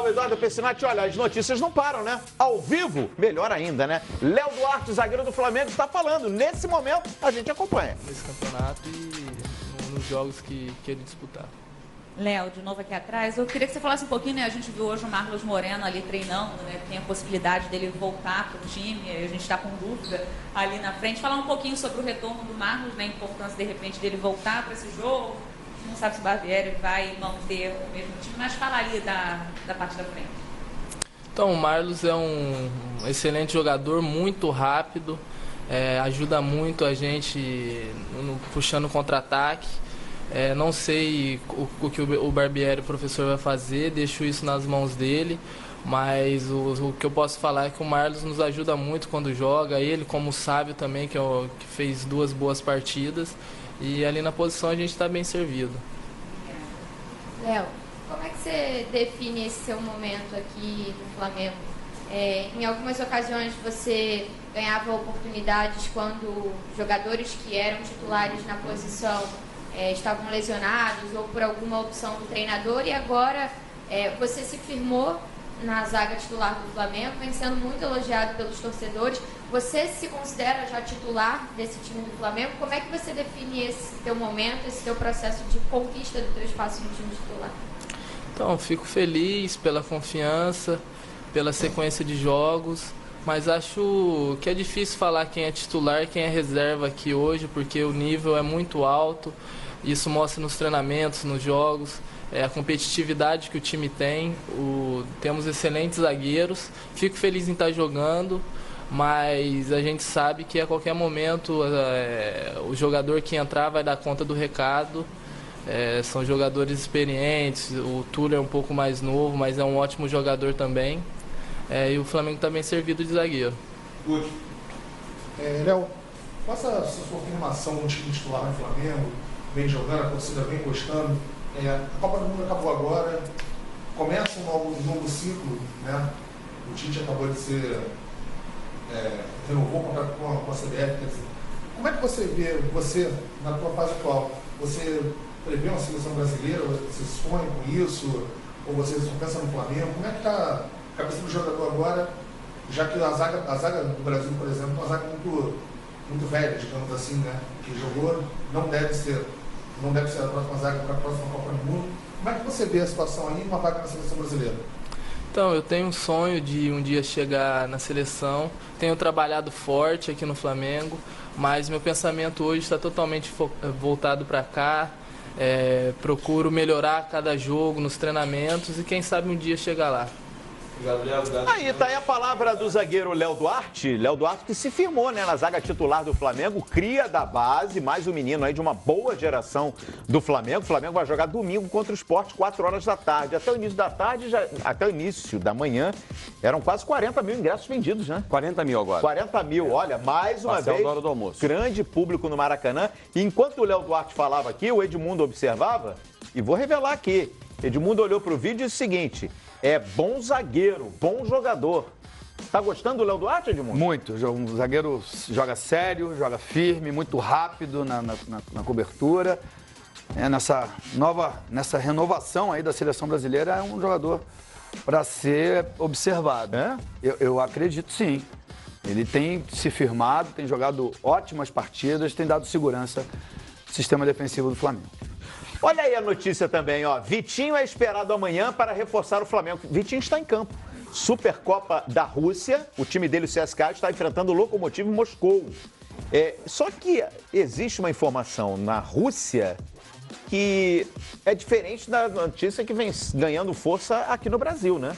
o Eduardo Pessinati. Olha, as notícias não param, né? Ao vivo, melhor ainda, né? Léo Duarte, zagueiro do Flamengo, está falando. Nesse momento, a gente acompanha. Nesse campeonato e nos jogos que ele disputar. Léo, de novo aqui atrás, eu queria que você falasse um pouquinho, né? A gente viu hoje o Marlos Moreno ali treinando, né? Tem a possibilidade dele voltar para o time, a gente está com dúvida ali na frente. Falar um pouquinho sobre o retorno do Marlos, né? A importância, de repente, dele voltar para esse jogo. Não sabe se o Barbieri vai manter o mesmo time, mas falaria da parte da frente. Então, o Marlos é um excelente jogador, muito rápido, ajuda muito a gente puxando contra-ataque. Não sei o que o Barbieri, o professor, vai fazer, deixo isso nas mãos dele, mas o que eu posso falar é que o Marlos nos ajuda muito quando joga, ele como o Sábio também, que fez 2 boas partidas, e ali na posição a gente está bem servido. Léo, como é que você define esse seu momento aqui no Flamengo? Em algumas ocasiões você ganhava oportunidades quando jogadores que eram titulares na posição estavam lesionados ou por alguma opção do treinador, e agora você se firmou na zaga titular do Flamengo, vem sendo muito elogiado pelos torcedores. Você se considera já titular desse time do Flamengo? Como é que você define esse teu momento, esse teu processo de conquista do teu espaço no time titular? Então, fico feliz pela confiança, pela sequência de jogos, mas acho que é difícil falar quem é titular e quem é reserva aqui hoje, porque o nível é muito alto. Isso mostra nos treinamentos, nos jogos, a competitividade que o time tem. Temos excelentes zagueiros. Fico feliz em estar jogando, mas a gente sabe que a qualquer momento o jogador que entrar vai dar conta do recado. São jogadores experientes, o Túlio é um pouco mais novo, mas é um ótimo jogador também. E o Flamengo está bem servido de zagueiro. Léo, qual a sua formação no time titular no Flamengo? Vem jogando, a torcida vem gostando. A Copa do Mundo acabou agora, começa um novo ciclo, né? O Tite acabou de ser, renovou o contrato com a CBF. Quer dizer, como é que você vê, na tua fase atual, você prevê uma seleção brasileira, você sonha com isso, ou você só pensa no Flamengo? Como é que está a cabeça do jogador agora, já que a zaga do Brasil, por exemplo, é uma zaga muito velha, digamos assim, né? Que jogou, não deve ser a próxima zaga para a próxima Copa do Mundo. Como é que você vê a situação aí, uma vaga na seleção brasileira? Então, eu tenho um sonho de um dia chegar na seleção. Tenho trabalhado forte aqui no Flamengo, mas meu pensamento hoje está totalmente voltado para cá. Procuro melhorar a cada jogo, nos treinamentos, e quem sabe um dia chegar lá. Aí tá aí a palavra do zagueiro Léo Duarte. Léo Duarte que se firmou, né, na zaga titular do Flamengo, cria da base, mais um menino aí de uma boa geração do Flamengo. O Flamengo vai jogar domingo contra o Sport, 4 horas da tarde. Até o início da tarde, até o início da manhã, eram quase 40 mil ingressos vendidos, né? 40 mil agora. 40 mil, olha, mais uma vez, da hora do almoço. Grande público no Maracanã. E enquanto o Léo Duarte falava aqui, o Edmundo observava, e vou revelar aqui, Edmundo olhou pro vídeo e disse o seguinte: é bom zagueiro, bom jogador. Tá gostando do Léo Duarte, Edmundo? Muito. Um zagueiro joga sério, joga firme, muito rápido na cobertura. Nessa renovação aí da seleção brasileira, é um jogador para ser observado. Eu acredito, sim. Ele tem se firmado, tem jogado ótimas partidas, tem dado segurança ao sistema defensivo do Flamengo. Olha aí a notícia também, ó. Vitinho é esperado amanhã para reforçar o Flamengo. Vitinho está em campo. Supercopa da Rússia, o time dele, o CSKA, está enfrentando o Lokomotiv Moscou. Só que existe uma informação na Rússia que é diferente da notícia que vem ganhando força aqui no Brasil, né?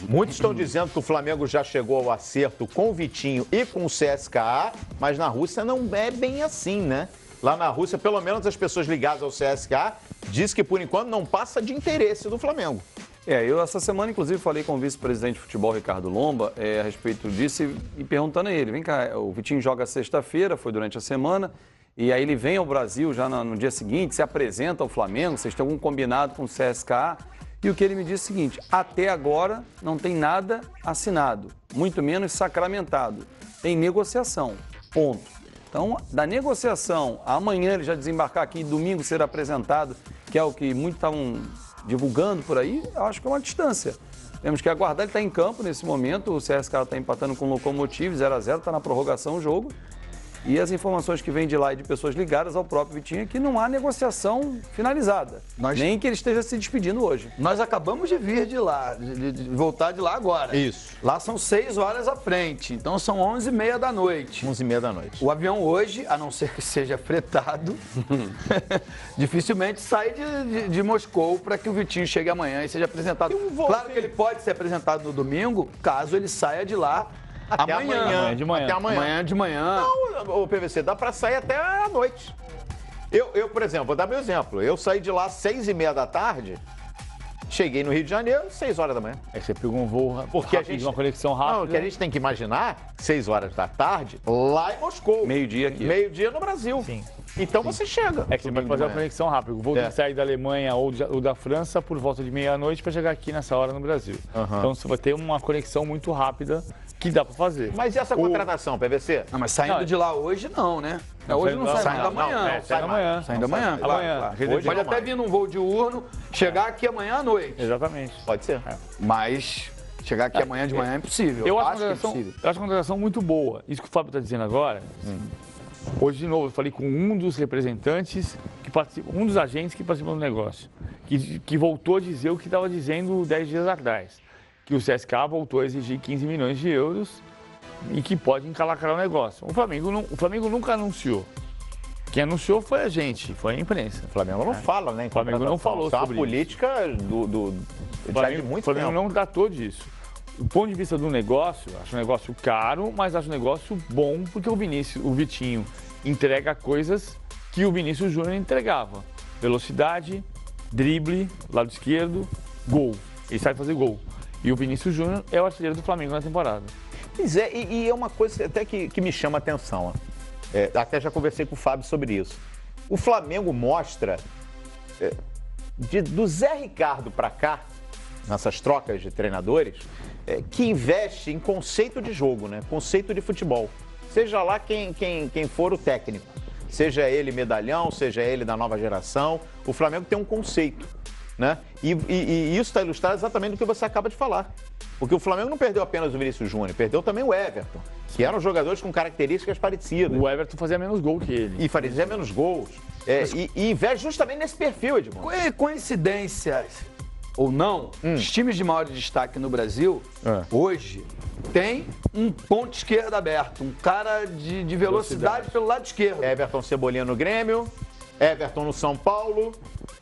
Muitos estão dizendo que o Flamengo já chegou ao acerto com o Vitinho e com o CSKA, mas na Rússia não é bem assim, né? Lá na Rússia, pelo menos as pessoas ligadas ao CSKA diz que, por enquanto, não passa de interesse do Flamengo. Eu essa semana, inclusive, falei com o vice-presidente de futebol, Ricardo Lomba, a respeito disso e perguntando a ele, vem cá, o Vitinho joga sexta-feira, foi durante a semana, e aí ele vem ao Brasil já no dia seguinte, se apresenta ao Flamengo, vocês têm algum combinado com o CSKA? E o que ele me disse é o seguinte: até agora não tem nada assinado, muito menos sacramentado. Tem negociação, ponto. Então, da negociação, amanhã ele já desembarcar aqui, domingo ser apresentado, que é o que muitos estavam divulgando por aí, eu acho que é uma distância. Temos que aguardar, ele está em campo nesse momento, o CSKA está empatando com o Lokomotiv, 0-0, está na prorrogação o jogo. E as informações que vêm de lá e de pessoas ligadas ao próprio Vitinho é que não há negociação finalizada. Nem que ele esteja se despedindo hoje. Nós acabamos de vir de lá, de voltar de lá agora. Isso. Lá são 6 horas à frente, então são 11h30 da noite. 11h30 da noite. O avião hoje, a não ser que seja fretado, dificilmente sai de Moscou para que o Vitinho chegue amanhã e seja apresentado. Claro que ele pode ser apresentado no domingo, caso ele saia de lá até amanhã. Até amanhã de manhã. Não, o PVC, dá pra sair até a noite. Eu, por exemplo, vou dar meu exemplo. Eu saí de lá às 6h30 da tarde, cheguei no Rio de Janeiro às 6 horas da manhã. Aí você pegou um voo Porque rápido, a gente, uma conexão rápida. Não, o que a gente tem que imaginar, 6 horas da tarde, lá em Moscou. Meio-dia aqui. Meio-dia no Brasil. Sim. Então você chega. É que você pode fazer uma conexão rápida. O voo tem que sair da Alemanha ou da França por volta de meia-noite para chegar aqui nessa hora no Brasil. Então você vai ter uma conexão muito rápida que dá para fazer. Mas e essa contratação, PVC? Não, mas saindo de lá hoje não, né? Hoje não sai mais amanhã. Sai amanhã. Saindo amanhã. Amanhã. Hoje pode até vir num voo diurno, chegar aqui amanhã à noite. Exatamente. Pode ser. Mas chegar aqui amanhã de manhã é impossível. Eu acho uma contratação muito boa. Isso que o Fábio está dizendo agora. Hoje, de novo, eu falei com um dos representantes, um dos agentes que participam do negócio, que voltou a dizer o que estava dizendo 10 dias atrás. Que o CSKA voltou a exigir 15 milhões de euros e que pode encalacrar o negócio. O Flamengo nunca anunciou. Quem anunciou foi a gente, foi a imprensa. O Flamengo não fala, né? O Flamengo não falou sobre isso. É uma política de muito O Flamengo não tratou disso. Do ponto de vista do negócio, acho um negócio caro, mas acho um negócio bom, porque o Vitinho entrega coisas que o Vinícius Júnior entregava. Velocidade, drible, lado esquerdo, gol. Ele sabe fazer gol. E o Vinícius Júnior é o artilheiro do Flamengo na temporada. Pois é, e é uma coisa até que me chama a atenção. Até já conversei com o Fábio sobre isso. O Flamengo mostra, do Zé Ricardo para cá, nessas trocas de treinadores, que investe em conceito de jogo, né? Conceito de futebol. Seja lá quem for o técnico. Seja ele medalhão, seja ele da nova geração. O Flamengo tem um conceito. Né? E isso está ilustrado exatamente do que você acaba de falar. Porque o Flamengo não perdeu apenas o Vinícius Júnior, perdeu também o Everton, que eram jogadores com características parecidas. O Everton fazia menos gol que ele. E fazia menos gols. E investe justamente nesse perfil, Edmundo. Coincidência ou não, os times de maior destaque no Brasil, hoje, tem um ponto esquerdo aberto, um cara de velocidade pelo lado esquerdo. Everton Cebolinha no Grêmio, Everton no São Paulo,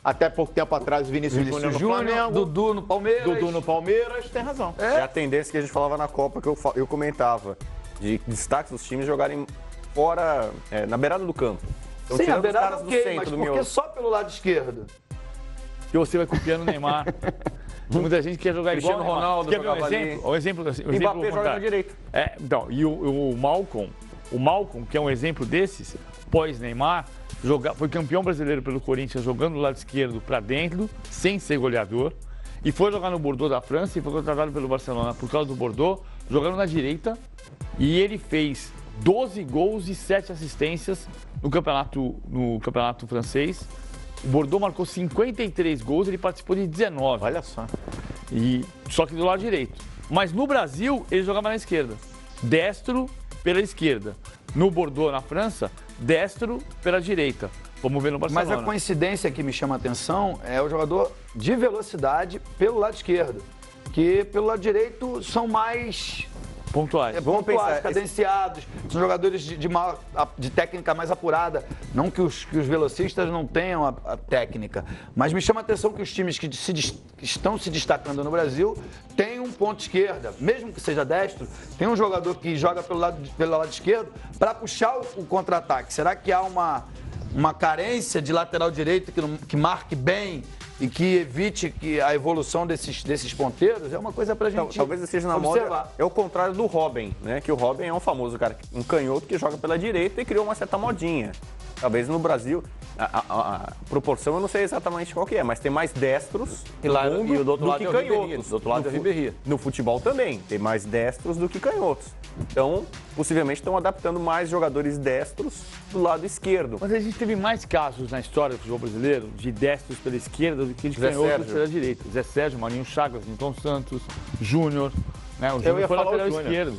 até pouco tempo atrás Vinícius Júnior no Flamengo. Dudu no Palmeiras. Dudu no Palmeiras, tem razão. É a tendência que a gente falava na Copa, que eu comentava, de destaques dos times jogarem fora, na beirada do campo. Então, sim, a beirada mas por que só pelo lado esquerdo? Que você vai copiando o Neymar. Muita gente quer jogar Cristiano igual Ronaldo. Quer ver um exemplo? O Mbappé joga na direita. Então, e o Malcom, que é um exemplo desses, pós-Neymar, foi campeão brasileiro pelo Corinthians jogando do lado esquerdo para dentro, sem ser goleador, e foi jogar no Bordeaux da França e foi contratado pelo Barcelona por causa do Bordeaux, jogando na direita, e ele fez 12 gols e 7 assistências no campeonato francês. O Bordeaux marcou 53 gols, ele participou de 19. Olha só. Só que do lado direito. Mas no Brasil, ele jogava na esquerda. Destro pela esquerda. No Bordeaux, na França, destro pela direita. Vamos ver no Barcelona. Mas a coincidência que me chama a atenção é o jogador de velocidade pelo lado esquerdo. Que pelo lado direito são mais... pontuais. Pontuais, cadenciados, são jogadores de técnica mais apurada. Não que os velocistas não tenham a técnica, mas me chama a atenção que os times que estão se destacando no Brasil têm um ponto esquerda, mesmo que seja destro, tem um jogador que joga pelo lado esquerdo para puxar o contra-ataque. Será que há uma carência de lateral direito que marque bem e que evite a evolução desses ponteiros? É uma coisa pra gente talvez esteja na moda. É o contrário do Robben, né? Que o Robben é um famoso cara, um canhoto que joga pela direita e criou uma certa modinha. Talvez no Brasil, a proporção eu não sei exatamente qual que é, mas tem mais destros e do outro lado que canhotos. Do outro lado é o Ribéry. No futebol também, tem mais destros do que canhotos. Então, possivelmente estão adaptando mais jogadores destros do lado esquerdo. Mas a gente teve mais casos na história do futebol brasileiro de destros pela esquerda que ele Zé canhoto Sérgio. lateral direito. Zé Sérgio, Marinho Chagas, Newton Santos, Júnior. Né? O Eu Júnior ia foi falar o lateral Júnior. esquerdo.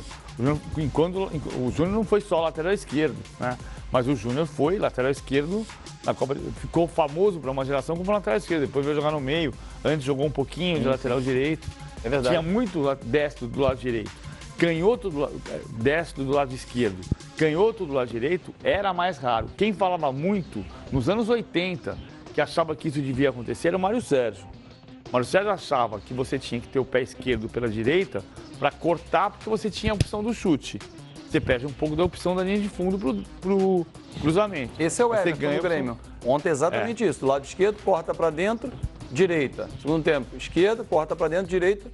O Júnior não foi só lateral esquerdo, né? Mas o Júnior foi lateral esquerdo na Copa, ficou famoso para uma geração como lateral esquerdo. Depois veio jogar no meio, antes jogou um pouquinho de lateral direito. É verdade. Tinha muito destro do lado direito. Canhoto destro do lado esquerdo. Canhoto do lado direito era mais raro. Quem falava muito nos anos 80 que achava que isso devia acontecer era o Mário Sérgio. O Mário Sérgio achava que você tinha que ter o pé esquerdo pela direita para cortar, porque você tinha a opção do chute. Você perde um pouco da opção da linha de fundo pro cruzamento. Esse é o Você Everton ganha do Grêmio. Ontem exatamente isso. Do lado esquerdo, corta para dentro, direita. Segundo tempo, esquerda, corta para dentro, direita,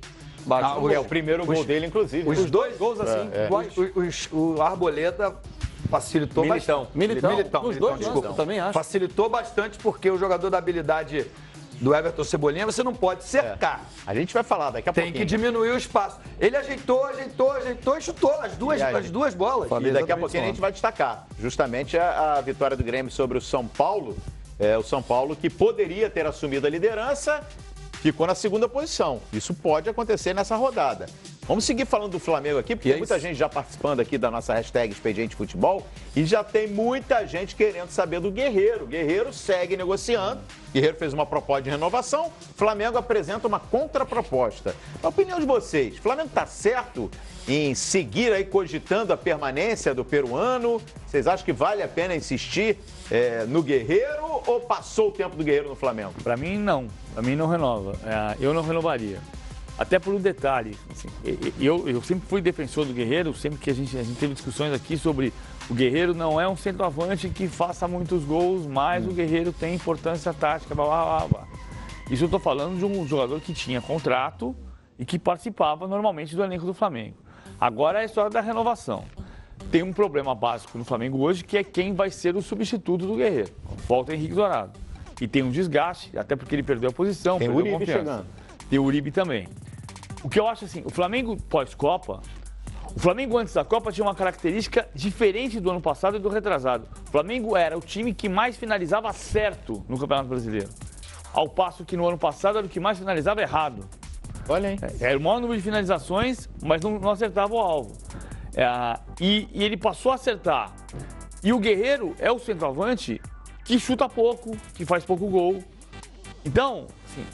bate. Ah, o primeiro gol dele, inclusive. Os dois gols assim, iguais. O Arboleda facilitou Militão. Militão. Os dois, desculpa. eu também acho. Facilitou bastante porque o jogador da habilidade do Everton Cebolinha, você não pode cercar. A gente vai falar daqui a Tem pouquinho. que diminuir o espaço. Ele ajeitou e chutou as duas bolas. E daqui a pouquinho a gente vai destacar justamente a vitória do Grêmio sobre o São Paulo. O São Paulo que poderia ter assumido a liderança, ficou na segunda posição. Isso pode acontecer nessa rodada. Vamos seguir falando do Flamengo aqui, porque tem muita gente já participando aqui da nossa hashtag Expediente Futebol e já tem muita gente querendo saber do Guerreiro. O Guerreiro segue negociando. O Guerreiro fez uma proposta de renovação. O Flamengo apresenta uma contraproposta. Na opinião de vocês, o Flamengo está certo em seguir aí cogitando a permanência do peruano? Vocês acham que vale a pena insistir no Guerreiro ou passou o tempo do Guerreiro no Flamengo? Para mim, não. Para mim, não renova. Eu não renovaria. Até por um detalhe. Assim, eu sempre fui defensor do Guerreiro, sempre que a gente teve discussões aqui sobre o Guerreiro não é um centroavante que faça muitos gols, mas o Guerreiro tem importância tática, blá, blá, blá, blá. Isso eu estou falando de um jogador que tinha contrato e que participava normalmente do elenco do Flamengo. Agora é a história da renovação. Tem um problema básico no Flamengo hoje, que é quem vai ser o substituto do Guerreiro. Volta Henrique Dourado. E tem um desgaste, até porque ele perdeu a posição, Tem o perdeu a Uribe confiança. chegando. Tem o Uribe também. O que eu acho assim, o Flamengo pós-Copa, o Flamengo antes da Copa tinha uma característica diferente do ano passado e do retrasado. O Flamengo era o time que mais finalizava certo no Campeonato Brasileiro. Ao passo que no ano passado era o que mais finalizava errado. Olha aí. Era o maior número de finalizações, mas não acertava o alvo. E ele passou a acertar. E o Guerreiro é o centroavante que chuta pouco, que faz pouco gol. Então, assim,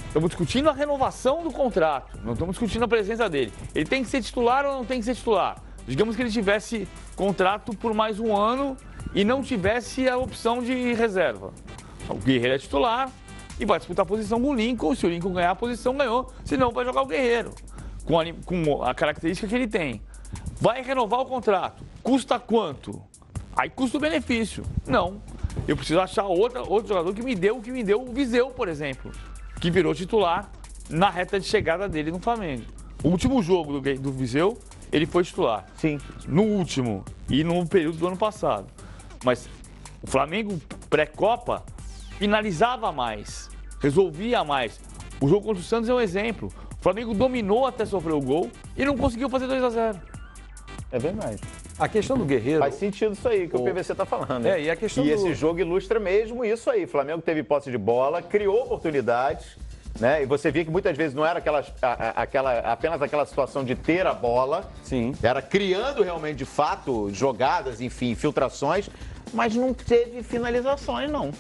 estamos discutindo a renovação do contrato, não estamos discutindo a presença dele. Ele tem que ser titular ou não tem que ser titular? Digamos que ele tivesse contrato por mais um ano e não tivesse a opção de reserva. O Guerreiro é titular e vai disputar a posição com o Lincoln. Se o Lincoln ganhar a posição, ganhou. Senão vai jogar o Guerreiro, com a característica que ele tem. Vai renovar o contrato. Custa quanto? Aí custa o benefício. Não. Eu preciso achar outro jogador que me deu o que me deu o Viseu, por exemplo, que virou titular na reta de chegada dele no Flamengo. O último jogo do Viseu, ele foi titular. Sim. No último e no período do ano passado. Mas o Flamengo, pré-Copa, finalizava mais, resolvia mais. O jogo contra o Santos é um exemplo. O Flamengo dominou até sofrer o gol e não conseguiu fazer 2-0. É verdade. A questão do Guerreiro... Faz sentido isso aí que o PVC está falando. É, e a questão do... esse jogo ilustra mesmo isso aí. O Flamengo teve posse de bola, criou oportunidades, né? E você via que muitas vezes não era apenas aquela situação de ter a bola. Sim. Era criando realmente, de fato, jogadas, enfim, infiltrações, mas não teve finalizações, não.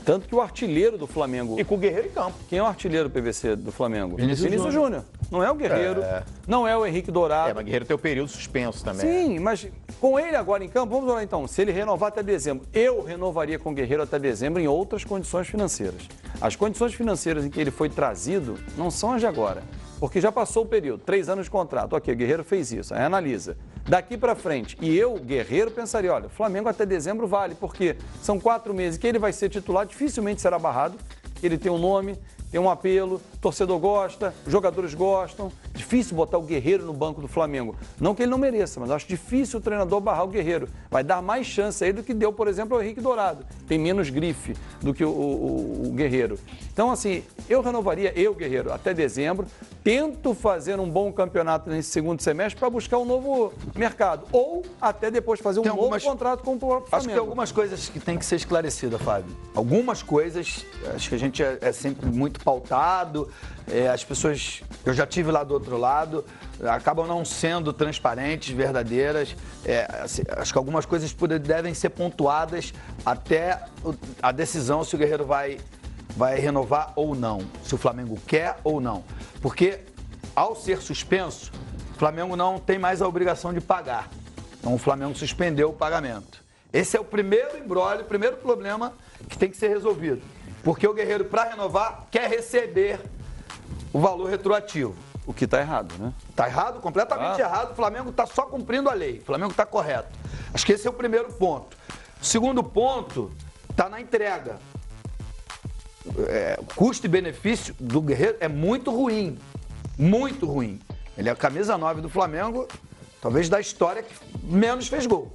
Tanto que o artilheiro do Flamengo... E com o Guerreiro em campo. Quem é o artilheiro PVC do Flamengo? Vinícius Júnior. Não é o Guerreiro, não é o Henrique Dourado. Mas o Guerreiro tem o período suspenso também. Sim, mas com ele agora em campo, vamos lá então, se ele renovar até dezembro, eu renovaria com o Guerreiro até dezembro em outras condições financeiras. As condições financeiras em que ele foi trazido não são as de agora, porque já passou o período, 3 anos de contrato, ok, o Guerreiro fez isso, aí analisa. Daqui para frente, e eu, Guerreiro, pensaria, olha, o Flamengo até dezembro vale, porque são 4 meses que ele vai ser titular, dificilmente será barrado, ele tem um nome, tem um apelo, torcedor gosta, jogadores gostam. Difícil botar o Guerreiro no banco do Flamengo. Não que ele não mereça, mas eu acho difícil o treinador barrar o Guerreiro. Vai dar mais chance a ele do que deu, por exemplo, ao Henrique Dourado. Tem menos grife do que o Guerreiro. Então, Então, assim, eu renovaria, Guerreiro, até dezembro. Tento fazer um bom campeonato nesse segundo semestre para buscar um novo mercado. Ou até depois fazer um novo contrato com o próprio Flamengo. Acho que tem algumas coisas que tem que ser esclarecidas, Fábio. Algumas coisas, acho que a gente é sempre muito pautado. As pessoas, eu já tive lá do outro lado, acabam não sendo transparentes, verdadeiras. Assim, acho que algumas coisas devem ser pontuadas até a decisão se o Guerreiro vai renovar ou não, se o Flamengo quer ou não. Porque, ao ser suspenso, o Flamengo não tem mais a obrigação de pagar. Então, o Flamengo suspendeu o pagamento. Esse é o primeiro imbróglio, o primeiro problema que tem que ser resolvido. Porque o Guerreiro, para renovar, quer receber o valor retroativo. O que está errado, né? Está errado, completamente errado. O Flamengo está só cumprindo a lei. O Flamengo está correto. Acho que esse é o primeiro ponto. O segundo ponto está na entrega. Custo e benefício do Guerreiro é muito ruim. Muito ruim. Ele é a camisa 9 do Flamengo, talvez da história que menos fez gol.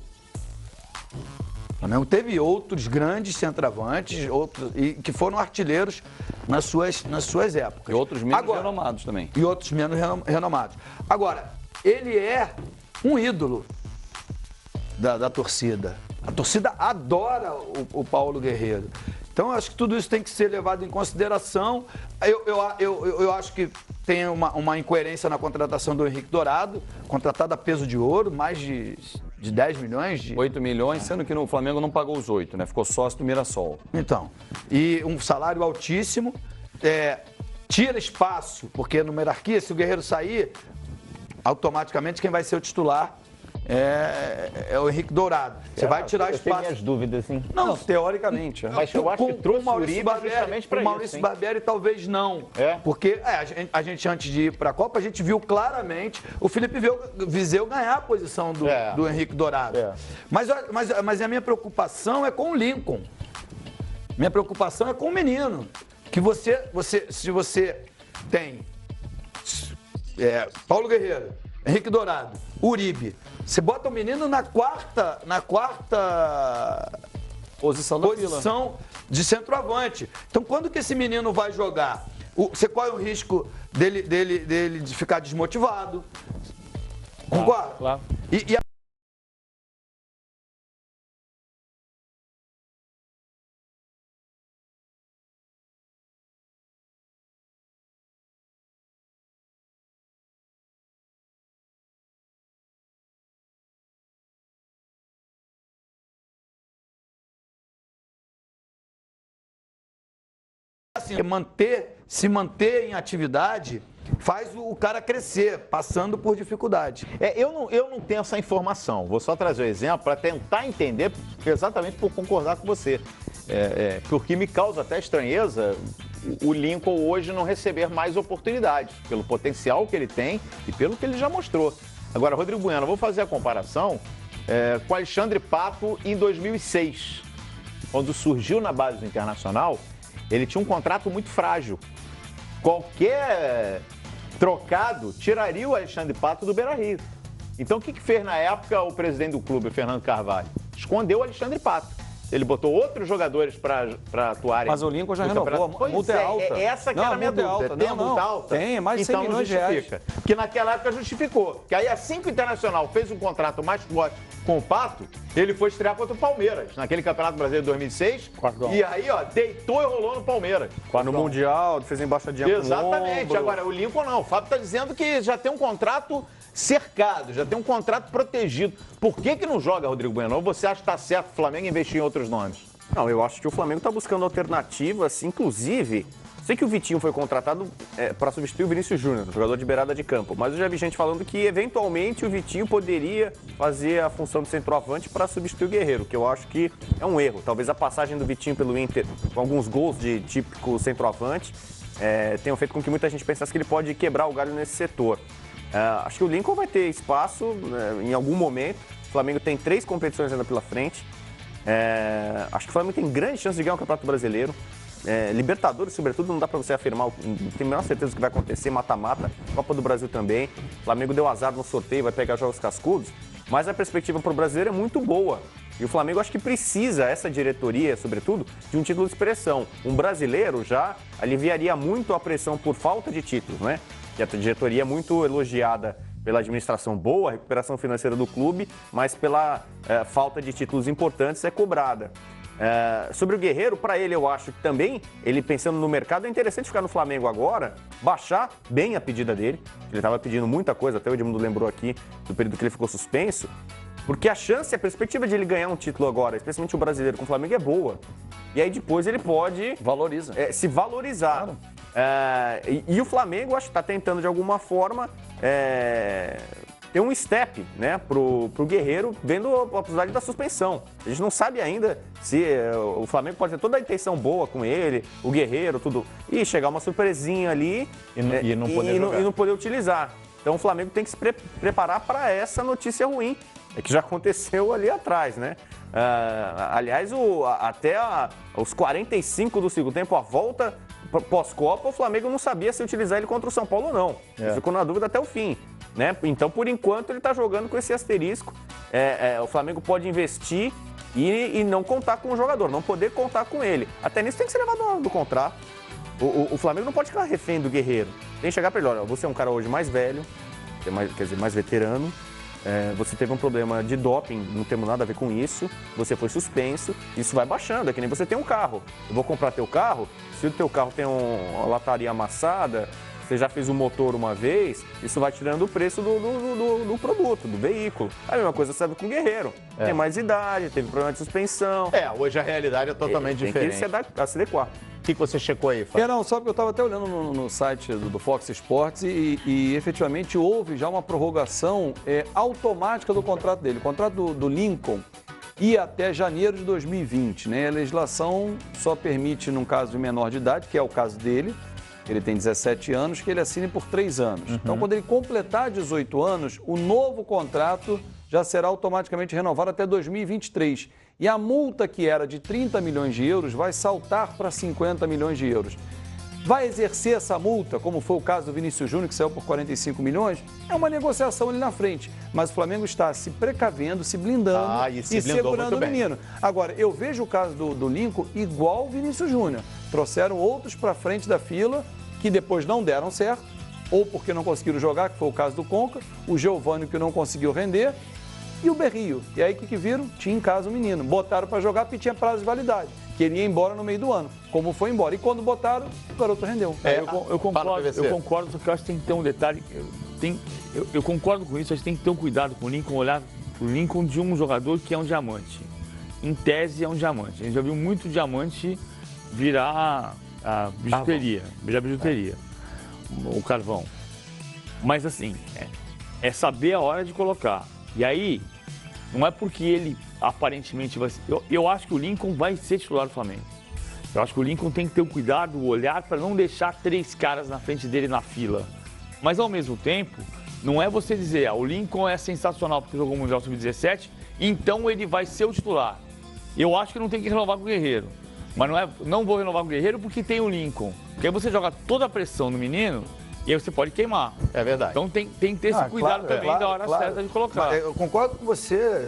O Flamengo teve outros grandes centroavantes, e que foram artilheiros nas suas épocas. E outros menos renomados também. E outros menos renomados. Agora, ele é um ídolo da torcida. A torcida adora o Paulo Guerreiro. Então, eu acho que tudo isso tem que ser levado em consideração. Eu acho que tem uma incoerência na contratação do Henrique Dourado, contratado a peso de ouro, mais de 10 milhões. 8 milhões, sendo que o Flamengo não pagou os 8, né? Ficou sócio do Mirassol. Então, e um salário altíssimo, tira espaço, porque no hierarquia, se o Guerreiro sair, automaticamente quem vai ser o titular é o Henrique Dourado. Você vai tirar espaço. Eu tenho minhas dúvidas, sim. Não, teoricamente. Mas eu acho que trouxe o Uribe justamente para isso. O Maurício Barbieri talvez não. Porque a gente, antes de ir para a Copa, a gente viu claramente o Felipe Viseu ganhar a posição do Henrique Dourado. Mas a minha preocupação é com o Lincoln. Minha preocupação é com o menino. Que se você tem Paulo Guerreiro, Henrique Dourado, Uribe, você bota o menino na quarta posição de centroavante. Então, quando que esse menino vai jogar? Você corre o risco dele de ficar desmotivado. Concorda? Claro. Assim, se manter em atividade faz o cara crescer, passando por dificuldade. Eu não tenho essa informação. Vou só trazer o exemplo para tentar entender, exatamente por concordar com você. Porque me causa até estranheza o Lincoln hoje não receber mais oportunidades, pelo potencial que ele tem e pelo que ele já mostrou. Agora, Rodrigo Bueno, eu vou fazer a comparação com o Alexandre Pato em 2006, quando surgiu na base do Internacional. Ele tinha um contrato muito frágil. Qualquer trocado tiraria o Alexandre Pato do Beira-Rio. Então, o que fez na época o presidente do clube, Fernando Carvalho? Escondeu o Alexandre Pato. Ele botou outros jogadores para atuarem. Mas o Lincoln já renovou, a multa é alta. Essa que era a minha dúvida. Tem a multa alta? Tem, mais de 100 milhões de reais. Porque naquela época justificou. Que aí assim que o Internacional fez um contrato mais forte com o Pato, ele foi estrear contra o Palmeiras, naquele Campeonato Brasileiro de 2006. E aí, deitou e rolou no Palmeiras. No Mundial, fez embaixadinha com o Exatamente. ombro. Agora, o Lincoln não. O Fábio está dizendo que já tem um contrato cercado, já tem um contrato protegido. Por que não joga, Rodrigo Bueno? Ou você acha que está certo o Flamengo investir em outros nomes? Não, eu acho que o Flamengo está buscando alternativas, inclusive. Sei que o Vitinho foi contratado para substituir o Vinícius Júnior, jogador de beirada de campo, mas eu já vi gente falando que eventualmente o Vitinho poderia fazer a função de centroavante para substituir o Guerreiro, que eu acho que é um erro. Talvez a passagem do Vitinho pelo Inter, com alguns gols de típico centroavante, tenham feito com que muita gente pensasse que ele pode quebrar o galho nesse setor. Acho que o Lincoln vai ter espaço em algum momento. O Flamengo tem 3 competições ainda pela frente. Acho que o Flamengo tem grande chance de ganhar o Campeonato Brasileiro. Libertadores, sobretudo, não dá pra você afirmar, não tem a menor certeza do que vai acontecer, mata-mata, Copa do Brasil também. O Flamengo deu azar no sorteio, vai pegar jogos cascudos, mas a perspectiva pro brasileiro é muito boa. E o Flamengo acho que precisa, essa diretoria, sobretudo, de um título de expressão. Um brasileiro já aliviaria muito a pressão por falta de títulos, né? E a diretoria é muito elogiada pela administração boa, recuperação financeira do clube, mas pela falta de títulos importantes é cobrada. Sobre o Guerreiro, para ele eu acho que também, ele pensando no mercado, é interessante ficar no Flamengo agora, baixar bem a pedida dele. Ele estava pedindo muita coisa, até o Edmundo lembrou aqui do período que ele ficou suspenso, porque a chance, a perspectiva de ele ganhar um título agora, especialmente o brasileiro com o Flamengo, é boa. E aí depois ele pode se valorizar. Claro. E o Flamengo, acho que está tentando de alguma forma ter um step, né, pro Guerreiro, vendo a possibilidade da suspensão. A gente não sabe ainda se o Flamengo pode ter toda a intenção boa com ele, o Guerreiro, tudo, e chegar uma surpresinha ali e não poder utilizar. Então o Flamengo tem que se preparar para essa notícia ruim, que já aconteceu ali atrás, né? Aliás, até os 45 do segundo tempo, a volta pós-Copa, o Flamengo não sabia se utilizar ele contra o São Paulo ou não. Ele ficou na dúvida até o fim, né? Então, por enquanto, ele está jogando com esse asterisco. O Flamengo pode investir e não contar com o jogador, não poder contar com ele. Até nisso tem que ser levado do contrato. O Flamengo não pode ficar refém do Guerreiro. Tem que chegar para ele, olha, você é um cara hoje mais velho, mais veterano, você teve um problema de doping, não temos nada a ver com isso, você foi suspenso, isso vai baixando, é que nem você tem um carro. Eu vou comprar teu carro, se o teu carro tem uma lataria amassada, você já fez o motor uma vez, isso vai tirando o preço do produto, do veículo. A mesma coisa serve com o Guerreiro. Tem mais idade, teve problema de suspensão. Hoje a realidade é totalmente diferente. Tem que se adequar. O que você checou aí, Fábio? Não, só porque eu estava até olhando no site do Fox Sports e efetivamente houve já uma prorrogação automática do contrato dele. O contrato do Lincoln ia até janeiro de 2020, né? A legislação só permite, num caso de menor de idade, que é o caso dele, ele tem 17 anos, que ele assine por 3 anos. Então, quando ele completar 18 anos, o novo contrato já será automaticamente renovado até 2023. E a multa que era de 30 milhões de euros vai saltar para 50 milhões de euros. Vai exercer essa multa, como foi o caso do Vinícius Júnior, que saiu por 45 milhões? É uma negociação ali na frente. Mas o Flamengo está se precavendo, se blindando e segurando o menino. Agora, eu vejo o caso do Lincoln igual o Vinícius Júnior. Trouxeram outros para frente da fila que depois não deram certo, ou porque não conseguiram jogar, que foi o caso do Conca, o Giovânio que não conseguiu render, e o Berrio. E aí o que viram? Tinha em casa o menino. Botaram para jogar porque tinha prazo de validade, que ele ia embora no meio do ano. Como foi embora. E quando botaram, o garoto rendeu. Eu concordo, só que eu acho que tem que ter um detalhe. Eu concordo com isso, a gente tem que ter um cuidado com o Lincoln, olhar o Lincoln de um jogador que é um diamante. Em tese é um diamante. A gente já viu muito diamante virar a bijuteria. Virar bijuteria. O carvão. Mas assim, é saber a hora de colocar. E aí, não é porque ele aparentemente vai ser... Eu acho que o Lincoln vai ser titular do Flamengo. Eu acho que o Lincoln tem que ter o cuidado, o olhar para não deixar 3 caras na frente dele na fila. Mas ao mesmo tempo, não é você dizer, o Lincoln é sensacional porque jogou o Mundial Sub-17, então ele vai ser o titular. Eu acho que não tem que renovar com o Guerreiro. Mas não vou renovar com o Guerreiro porque tem o Lincoln. Porque aí você joga toda a pressão no menino e aí você pode queimar. É verdade. Então tem que ter esse cuidado também da hora certa de colocar. Mas eu concordo com você.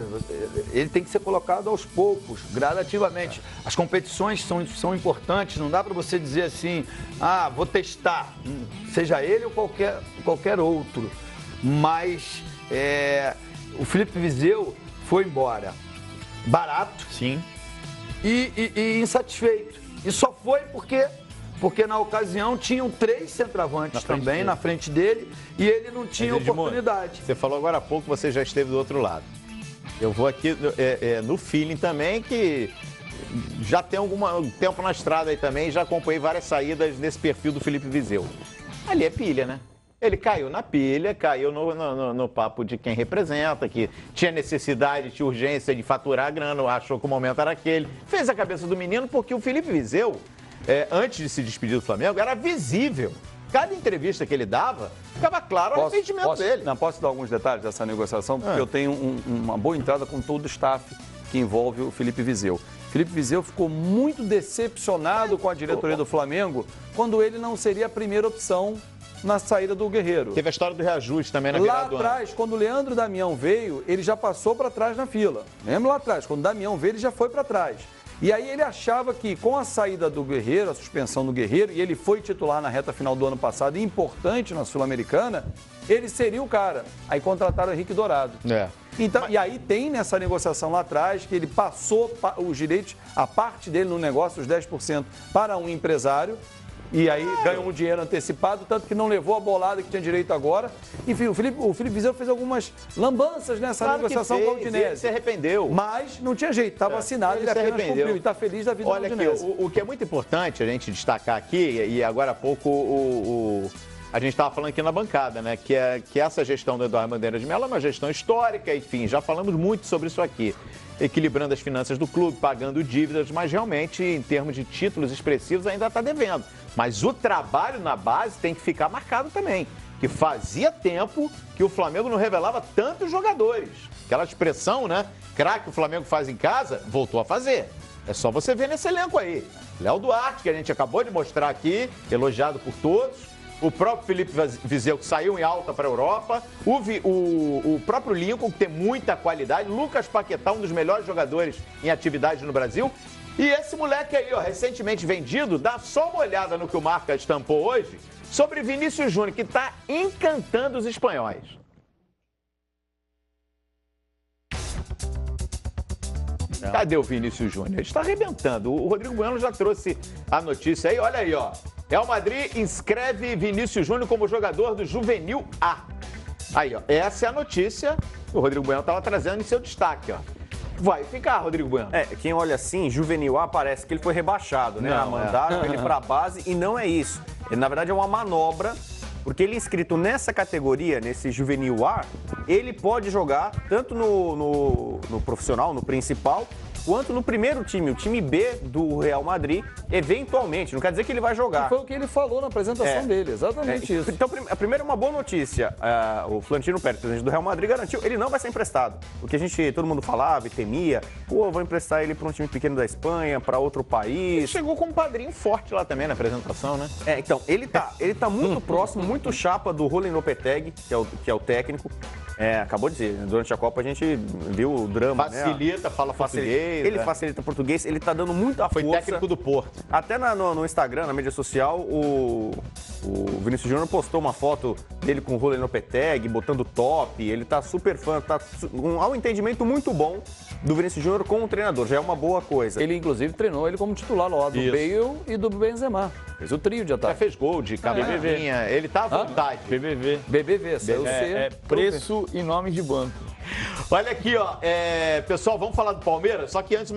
Ele tem que ser colocado aos poucos, gradativamente. As competições são importantes. Não dá para você dizer assim, vou testar. Seja ele ou qualquer outro. Mas o Felipe Viseu foi embora. Barato. Sim. E insatisfeito. E só foi porque na ocasião tinham 3 centroavantes também na frente dele e ele não tinha oportunidade. Você falou agora há pouco, você já esteve do outro lado. Eu vou aqui no feeling também, que já tem algum tempo na estrada aí também, já acompanhei várias saídas nesse perfil do Felipe Viseu. Ali é pilha, né? Ele caiu na pilha, caiu no papo de quem representa, que tinha necessidade, tinha urgência de faturar a grana, achou que o momento era aquele. Fez a cabeça do menino porque o Felipe Viseu, antes de se despedir do Flamengo, era visível. Cada entrevista que ele dava, ficava claro o arrependimento dele. Não, posso dar alguns detalhes dessa negociação? Porque eu tenho uma boa entrada com todo o staff que envolve o Felipe Viseu. Felipe Viseu ficou muito decepcionado com a diretoria do Flamengo quando ele não seria a primeira opção na saída do Guerreiro. Teve a história do reajuste também na Lá virada do ano. atrás, quando o Leandro Damião veio, ele já passou para trás na fila. Lembra lá atrás? Quando o Damião veio, ele já foi para trás. E aí ele achava que com a saída do Guerreiro, a suspensão do Guerreiro, e ele foi titular na reta final do ano passado, e importante na Sul-Americana, ele seria o cara. Aí contrataram o Henrique Dourado. Então, e aí tem nessa negociação lá atrás que ele passou os direitos, a parte dele no negócio, os 10%, para um empresário. E aí ganhou um dinheiro antecipado, tanto que não levou a bolada que tinha direito agora. Enfim, o Felipe Viseu fez algumas lambanças nessa negociação com o Udinese. Ele se arrependeu. Mas não tinha jeito, estava assinado, ele apenas cumpriu. E está feliz da vida do Udinese. Olha aqui, o que é muito importante a gente destacar aqui, e agora há pouco a gente estava falando aqui na bancada, né? Que essa gestão do Eduardo Bandeira de Mello é uma gestão histórica, enfim, já falamos muito sobre isso aqui. Equilibrando as finanças do clube, pagando dívidas, mas realmente, em termos de títulos expressivos, ainda está devendo. Mas o trabalho na base tem que ficar marcado também. Que fazia tempo que o Flamengo não revelava tantos jogadores. Aquela expressão, né? Craque o Flamengo faz em casa, voltou a fazer. É só você ver nesse elenco aí. Léo Duarte, que a gente acabou de mostrar aqui, elogiado por todos. O próprio Felipe Viseu, que saiu em alta para a Europa. O próprio Lincoln, que tem muita qualidade. Lucas Paquetá, um dos melhores jogadores em atividade no Brasil. E esse moleque aí, ó, recentemente vendido, dá só uma olhada no que o Marca estampou hoje sobre Vinícius Júnior, que está encantando os espanhóis. Cadê o Vinícius Júnior? Ele está arrebentando. O Rodrigo Bueno já trouxe a notícia aí. Olha aí, ó. Real Madrid inscreve Vinícius Júnior como jogador do Juvenil A. Aí, ó. Essa é a notícia que o Rodrigo Bueno estava trazendo em seu destaque, ó. Vai ficar, Rodrigo Bueno. Quem olha assim, Juvenil A, parece que ele foi rebaixado, né? Mandaram ele para a base e não é isso. Ele, na verdade, é uma manobra, porque ele inscrito nessa categoria, nesse Juvenil A, ele pode jogar tanto no profissional, no principal, quanto no primeiro time, o time B do Real Madrid, eventualmente. Não quer dizer que ele vai jogar. E foi o que ele falou na apresentação dele, exatamente isso. Então, a primeira é uma boa notícia. O Florentino Pérez, presidente do Real Madrid, garantiu ele não vai ser emprestado. O que todo mundo falava e temia, vou emprestar ele para um time pequeno da Espanha, para outro país. Ele chegou com um padrinho forte lá também na apresentação, né? Então, ele tá muito próximo, muito chapa do Roland Lopetegui, que é o técnico. Acabou de dizer, durante a Copa a gente viu o drama, Facilita, fala português. Ele facilita português, ele tá dando muita força. Foi técnico do Porto. Até no Instagram, na mídia social, o Vinícius Júnior postou uma foto dele com o Roland Lopetegui, botando top. Ele tá super fã, há um entendimento muito bom do Vinícius Júnior com o treinador, já é uma boa coisa. Ele, inclusive, treinou ele como titular lá do Bale e do Benzema. Fez o trio de ataque. Já fez gol de cavalinha. Ele tá à vontade. BBV, saiu C. Preço e nome de banco. Olha aqui, ó. Pessoal, vamos falar do Palmeiras, só que antes...